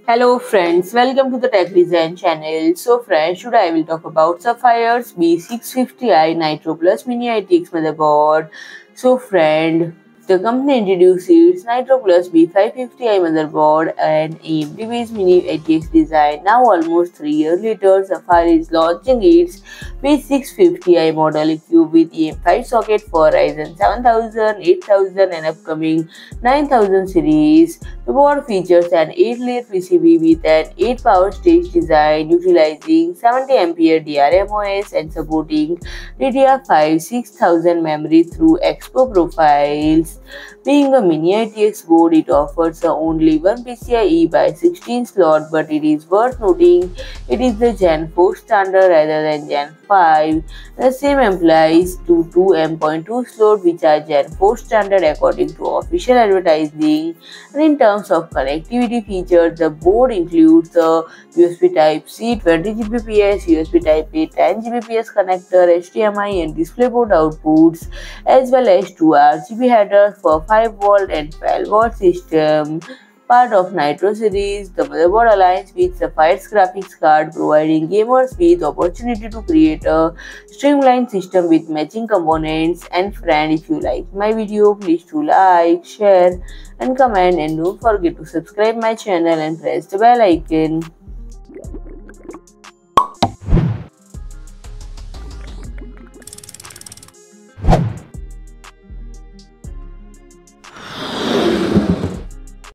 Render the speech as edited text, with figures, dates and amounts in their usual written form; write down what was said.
Hello friends, welcome to the Tech Design channel. So friends, today I will talk about Sapphire's B650i NITRO Plus Mini-ITX Motherboard. So friend, the company introduced its NITRO Plus B550i Motherboard and AMD Mini-ITX design. Now almost 3 years later, Sapphire is launching its B650i model equipped with AM5 socket for Ryzen 7000, 8000 and upcoming 9000 series. The board features an 8-layer PCB with an 8-power stage design utilizing 70A DRM OS and supporting DDR5 6000 memory through Expo profiles. Being a Mini-ITX board, it offers only one PCIe by 16 slot, but it is worth noting it is the Gen 4 standard rather than Gen 5. The same applies to two M.2 slots, which are Gen 4 standard according to official advertising. And in terms of connectivity features, the board includes the USB Type-C 20 Gbps, USB Type-A 10 Gbps connector, HDMI and DisplayPort outputs, as well as two RGB headers for 5V and 12V system. Part of NITRO series, the motherboard aligns with Sapphire's graphics card, providing gamers with opportunity to create a streamlined system with matching components. And friend, if you like my video, please do like, share and comment, and don't forget to subscribe my channel and press the bell icon.